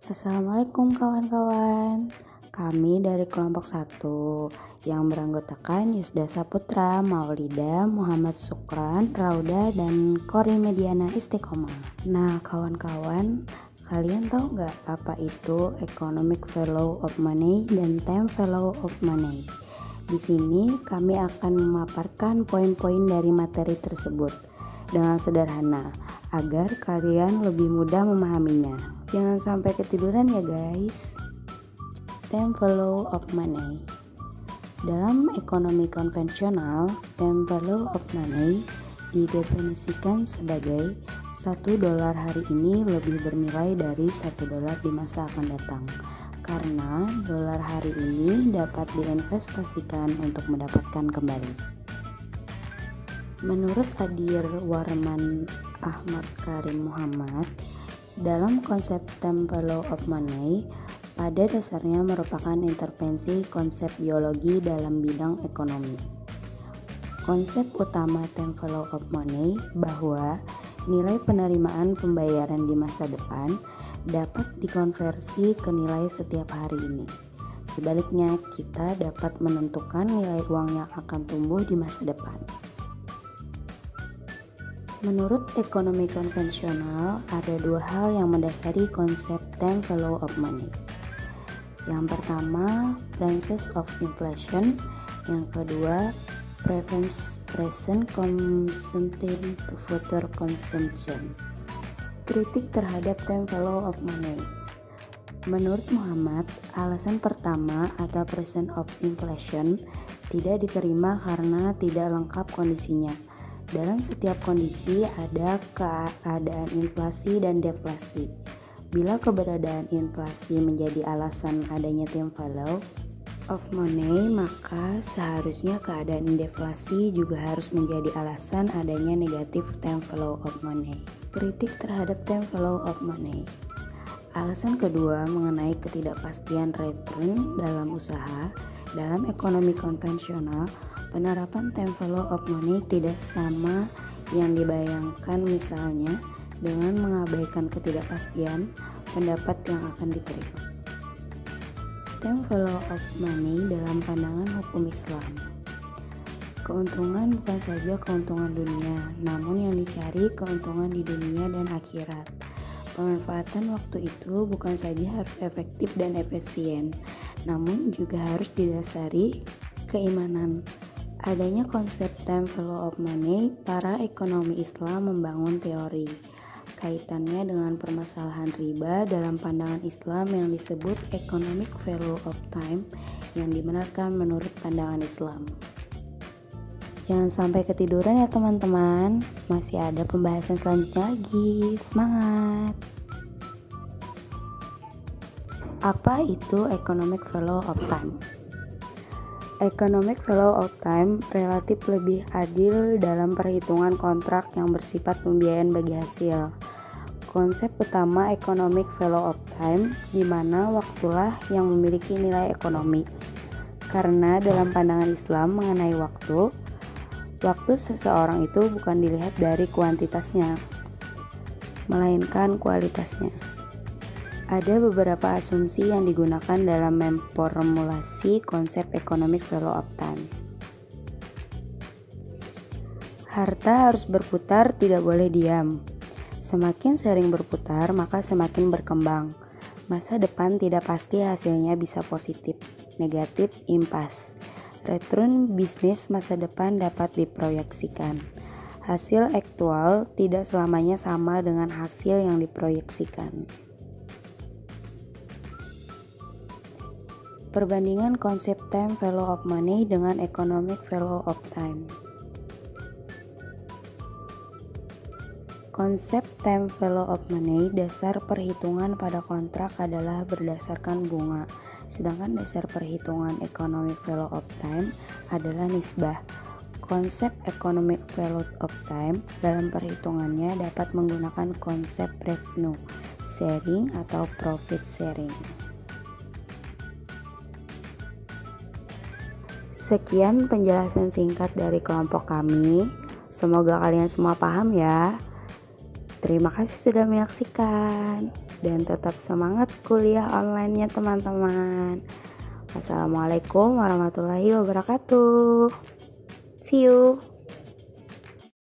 Assalamualaikum kawan-kawan. Kami dari kelompok 1 yang beranggotakan Yusda Saputra, Maulida, Muhammad Sukran, Rauda, dan Kori Mediana Istiqomah. Nah kawan-kawan, kalian tahu nggak apa itu Economic Value of Money dan Time Value of Money? Di sini kami akan memaparkan poin-poin dari materi tersebut dengan sederhana agar kalian lebih mudah memahaminya. Jangan sampai ketiduran ya guys. Time value of money. Dalam ekonomi konvensional, time value of money didefinisikan sebagai $1 hari ini lebih bernilai dari $1 di masa akan datang. Karena dolar hari ini dapat diinvestasikan untuk mendapatkan kembali. Menurut Adir Warman Ahmad Karim Muhammad, dalam konsep time value of money, pada dasarnya merupakan intervensi konsep biologi dalam bidang ekonomi. Konsep utama time value of money bahwa nilai penerimaan pembayaran di masa depan dapat dikonversi ke nilai setiap hari ini. Sebaliknya, kita dapat menentukan nilai uang yang akan tumbuh di masa depan. Menurut ekonomi konvensional, ada dua hal yang mendasari konsep time value of money. Yang pertama, prices of inflation. Yang kedua, present consumption to future consumption. Kritik terhadap time value of money. Menurut Muhammad, alasan pertama atau present of inflation tidak diterima karena tidak lengkap kondisinya. Dalam setiap kondisi ada keadaan inflasi dan deflasi. Bila keberadaan inflasi menjadi alasan adanya time value of money, maka seharusnya keadaan deflasi juga harus menjadi alasan adanya negatif time value of money. Kritik terhadap time value of money. Alasan kedua mengenai ketidakpastian return dalam usaha. Dalam ekonomi konvensional, penerapan time value of money tidak sama yang dibayangkan, misalnya dengan mengabaikan ketidakpastian pendapat yang akan diterima. Time value of money dalam pandangan hukum Islam. Keuntungan bukan saja keuntungan dunia, namun yang dicari keuntungan di dunia dan akhirat. Pemanfaatan waktu itu bukan saja harus efektif dan efisien, namun juga harus didasari keimanan. Adanya konsep time value of money, para ekonomi Islam membangun teori kaitannya dengan permasalahan riba dalam pandangan Islam yang disebut economic value of time yang dibenarkan menurut pandangan Islam. Jangan sampai ketiduran ya teman-teman, masih ada pembahasan selanjutnya lagi. Semangat! Apa itu economic value of time? Economic value of time relatif lebih adil dalam perhitungan kontrak yang bersifat pembiayaan bagi hasil. Konsep utama economic value of time di mana waktulah yang memiliki nilai ekonomi. Karena dalam pandangan Islam mengenai waktu seseorang itu bukan dilihat dari kuantitasnya, melainkan kualitasnya. Ada beberapa asumsi yang digunakan dalam memformulasi konsep economic value of time. Harta harus berputar, tidak boleh diam. Semakin sering berputar, maka semakin berkembang. Masa depan tidak pasti hasilnya bisa positif, negatif, impas. Return bisnis masa depan dapat diproyeksikan. Hasil aktual tidak selamanya sama dengan hasil yang diproyeksikan. Perbandingan konsep time value of money dengan economic value of time. Konsep time value of money, dasar perhitungan pada kontrak adalah berdasarkan bunga, sedangkan dasar perhitungan economic value of time adalah nisbah. Konsep economic value of time dalam perhitungannya dapat menggunakan konsep revenue sharing atau profit sharing. Sekian penjelasan singkat dari kelompok kami. Semoga kalian semua paham ya. Terima kasih sudah menyaksikan. dan tetap semangat kuliah online-nya teman-teman. Assalamualaikum warahmatullahi wabarakatuh. See you.